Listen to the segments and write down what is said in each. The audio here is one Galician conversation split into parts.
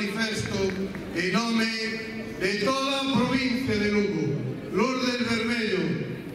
Manifesto en nome de toda a provincia de Lugo. Lourdes Bermello,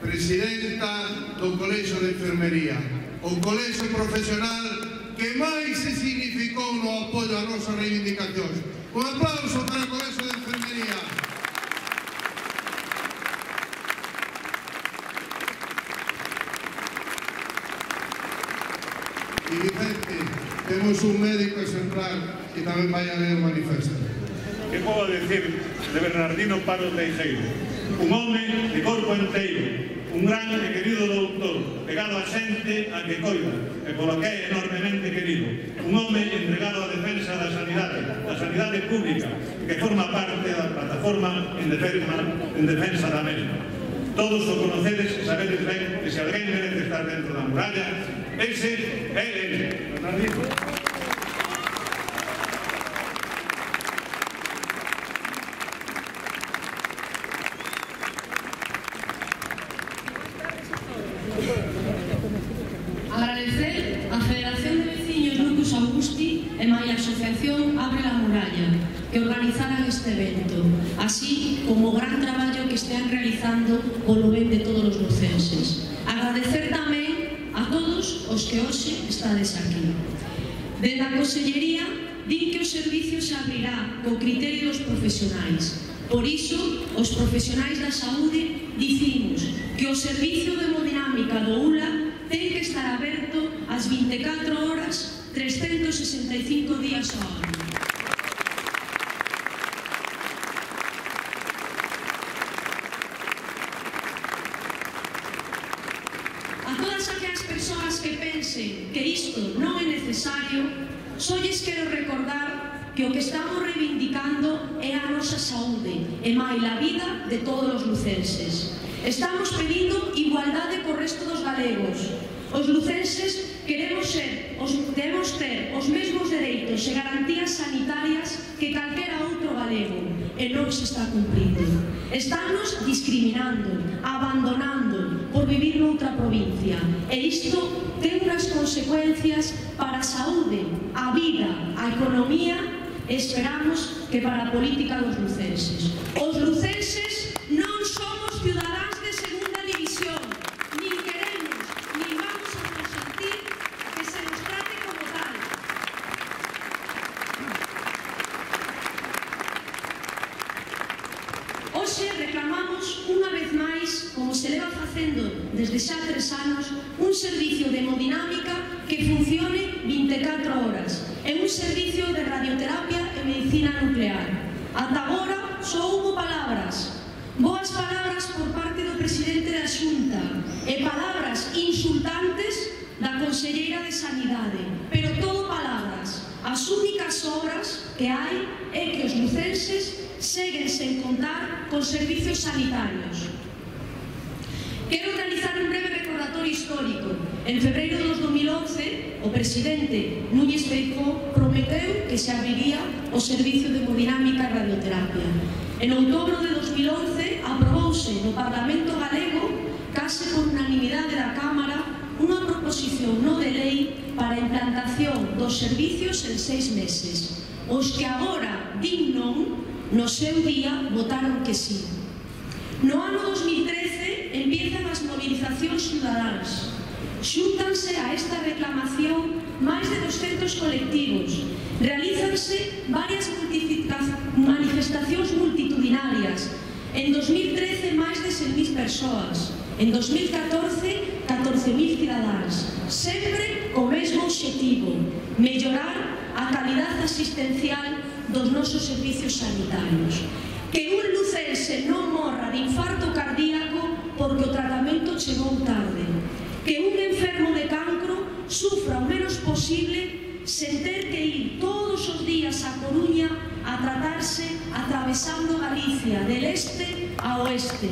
presidenta do Colexio de Enfermería, o colexio profesional que máis se significou no apoio a nosas reivindicacións. Un aplauso para o Colexio de Enfermería. E Vicente, temos un médico exemplar que tamén vai a ler o manifesto. Que podo decir de Bernardino Paro Teijeiro? Un home de corpo enteiro, un gran e querido doutor, pegado a xente a que coida, e polo que é enormemente querido. Un home entregado á defensa da sanidade pública, que forma parte da plataforma en defensa da mesma. Todos o conocedes e sabedes ben que se alguén merece estar dentro da muralla, ese é ele, Bernardino. Agradecer a Federación de Veciños Lucus Augusti e a Asociación Abre la Muralla que organizaran este evento, así como o gran traballo que estén realizando polo ben de todos os lucenses. Agradecer tamén a todos os que hoxe estades aquí. Desde a Consellería din que o servicio se abrirá co criterio dos profesionais. Por iso, os profesionais da saúde dicimos que o servicio de hemodinámica do ULA ten que estar aberto ás 24 horas, 365 días ao ano. A todas aquelas persoas que pensen que isto non é necesario, só lles quero recordar que o que estamos reivindicando é a nosa saúde e maila vida de todos os lucenses. Estamos pedindo igualdade co resto dos galegos. Os lucenses queremos ter os mesmos dereitos e garantías sanitarias que calquera outro galego e non se está cumprindo. Estánnos discriminando, abandonando por vivir noutra provincia e isto ten unhas consecuencias para a saúde, a vida, a economía e esperamos que para a política dos lucenses. Os lucenses non somos cidadáns de segunda división, nin queremos, nin vamos a consentir que se nos trate como tal. Hoxe reclamamos unha vez máis, como se leva facendo desde xa 3 anos, un servicio de hemodinámica que funcione 24 horas e un servicio de radioterapia e medicina nuclear. Ata agora só houbo palabras, boas palabras por parte do presidente da Xunta e palabras insultantes da conselleira de Sanidade, pero todo palabras. As únicas obras que hai é que os lucenses seguen sen contar con servicios sanitarios. Quero realizar un breve recordatorio histórico. En febreiro de 2011, o presidente Núñez Feijóo prometeu que se abriría o servicio de hemodinámica e radioterapia. En outubro de 2011 aprobouse no Parlamento galego, case por unanimidade da Cámara, unha proposición non de lei para a implantación dos servicios en 6 meses. Os que agora din non, no seu día votaron que sí. No ano 2013 empiezan as movilizacións ciudadáns. Xúntanse a esta reclamación máis de 200 colectivos. Realízanse varias manifestacións multitudinarias. En 2013, máis de 100.000 persoas. En 2014, 14.000 cidadáns. Sempre co mesmo obxectivo: mellorar a calidade asistencial dos nosos servicios sanitarios. Que un lucense non morra de infarto cardíaco porque o tratamento chegou tarde. Que un enfermo de cancro sufra o menos posible sen ter que ir todos os días a Coruña a tratarse atravesando Galicia del este a oeste.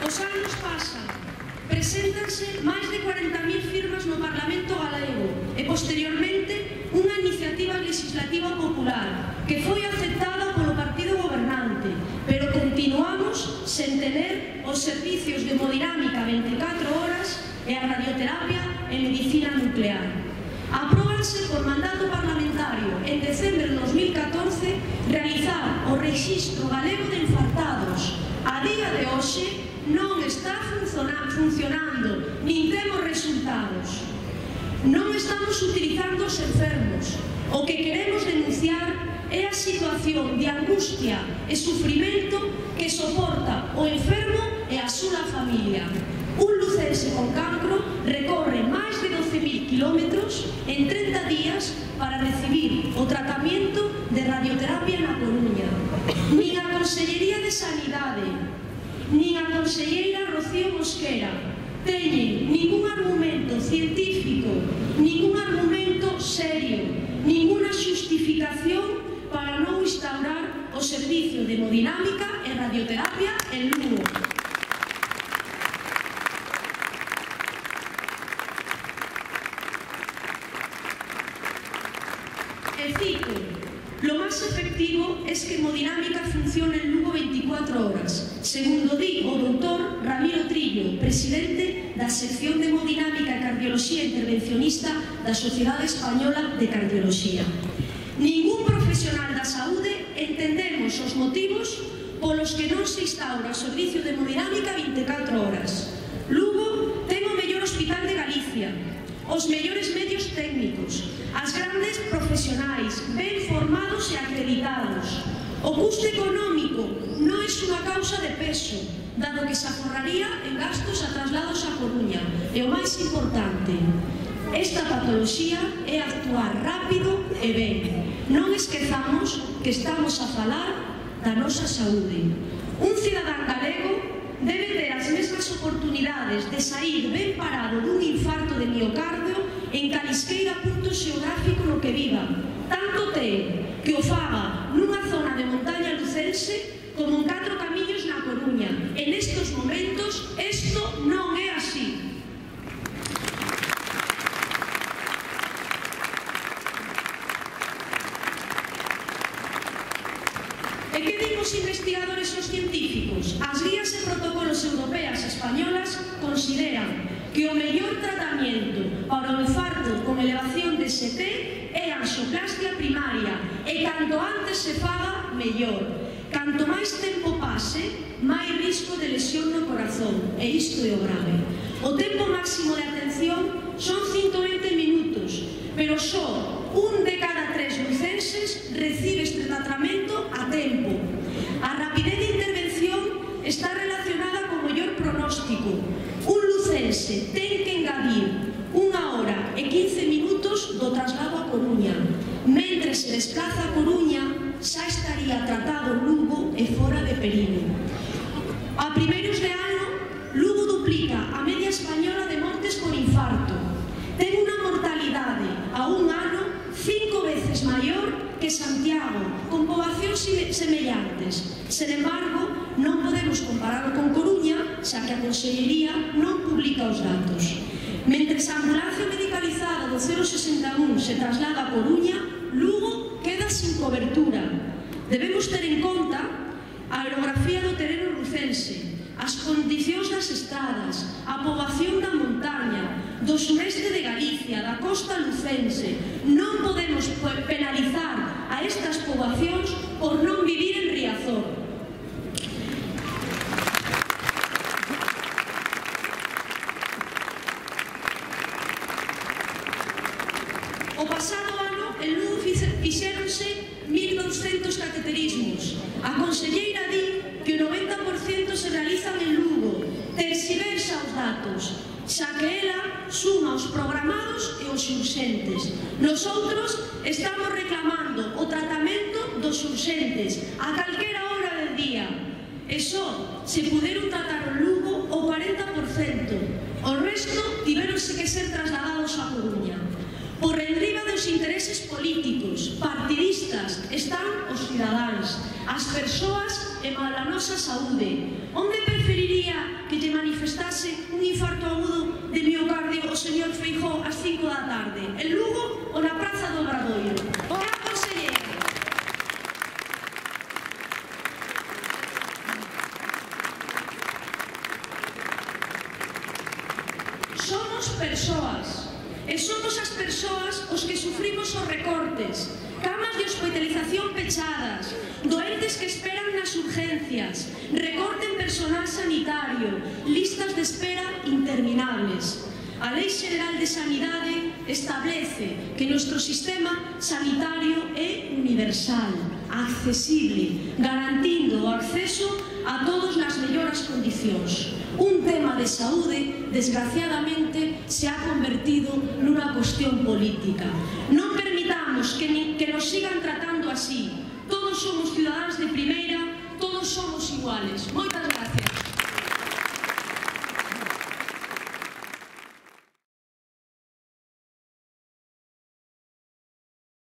Os anos pasan, preséntanse máis de 40.000 firmas no Parlamento galego e posteriormente unha iniciativa legislativa popular que foi aceptada polo partido gobernante, pero continuamos sen tener o os servicios de hemodinámica 24 horas e a radioterapia e medicina nuclear. Apróbanse por mandato parlamentario en decembro de 2014 realizar o Rexistro Galego de Infartados. A día de hoxe non está funcionando, nin temos resultados. Non estamos utilizando os enfermos. O que queremos denunciar é a situación de angustia e sufrimento que soporta o enfermo e a súa familia. Un lucense con cancro recorre máis de 12.000 kilómetros en 30 días para recibir o tratamento de radioterapia na Coruña. Nin a Consellería de Sanidade, nin a conselleira Rocío Mosquera teñen ningún argumento científico, ningún argumento serio, ninguna xustificación para non instaurar o servicio de hemodinámica e radioterapia en Lugo. E cito, lo máis efectivo es que hemodinámica funcione en Lugo 24 horas, segundo di o doutor Ramiro Trillo, presidente da sección de hemodinámica e cardioloxía intervencionista da Sociedade Española de Cardioloxía. Ningún profesional da saúde entendemos os motivos polos que non se instaura o servicio de hemodinámica 24 horas. Lugo ten o mellor hospital de Galicia, os mellores medios técnicos, as grandes profesionais, ben formados e acreditados. O custo económico non é unha causa de peso, dado que se aforraría en gastos a traslados a Coruña. E o máis importante, esta patoloxía é actuar rápido e ben. Non esquezamos que estamos a falar da nosa saúde. Un cidadán galego debe ter as mesmas oportunidades de sair ben parado dun infarto de miocardio en calisqueira punto xeográfico no que viva. Tanto ten que o faga nunha zona de montaña lucense como en 4 camiños na Coruña. En estes momentos, isto non é así. E que din os investigadores e os científicos? As guías e protocolos europeas e españolas consideran que o mellor tratamento para o infarto con elevación de ST é a anxoplastia primaria e canto antes se faga, mellor. Canto máis tempo pase, máis risco de lesión no corazón, e isto é o grave. O tempo máximo de atención son 120 minutos, pero só un de cada 3 lucenses recibe este tratamento a tempo. A rapidez de intervención está relacionada con mellor pronóstico. Un lucense ten que engadir 1 hora e 15 minutos do traslado a Coruña. Mentre se desplaza a Coruña, xa estaría tratado Lugo e fora de perigo. A primeiros de ano, Lugo duplica a media española de mortes por infarto. Ten unha mortalidade a un ano 5 veces maior que Santiago, con poboacións semellantes. Sen embargo, non podemos compararlo con Coruña, xa que a Consellería non publica os datos. Mentres a ambulancia medicalizada do 061 se traslada a Coruña, Lugo queda sin cobertura. Debemos ter en conta a orografía do terreno lucense, as condicións das estradas, a poboación da montaña, do sureste de Galicia, da costa lucense. Non podemos penalizar a estas poboacións por non vivir en Riazor. O pasado ano, en Lugo fixéronse 1.200 cateterismos. A conselleira di que o 90% se realizan en Lugo. Terxiversa os datos, xa que ela suma os programados e os urxentes. Nosoutros estamos reclamando o tratamento dos urxentes a calquera hora del día. E só se puderon tratar o Lugo o 40%. O resto tiveronse que ser trasladados a Coruña. Por enriba dos intereses políticos, partidistas, están os cidadáns, as persoas e a nosa saúde. Onde preferiría que lle manifestase un infarto agudo de miocardio o señor Feijóo ás 5 da tarde? En Lugo ou na Praza do Obradoiro? É a conselleira. recortes, camas de hospitalización pechadas, doentes que esperan nas urgencias, recorte en personal sanitario, listas de espera interminables. A Lei Xeral de Sanidade establece que nuestro sistema sanitario é universal, accesible, garantindo o acceso a todos nas melloras condicións. Un tema de saúde, desgraciadamente, se ha convertido nunha cuestión política. Non permitamos que nos sigan tratando así. Todos somos ciudadanos de primeira, todos somos iguales. Moitas gracias.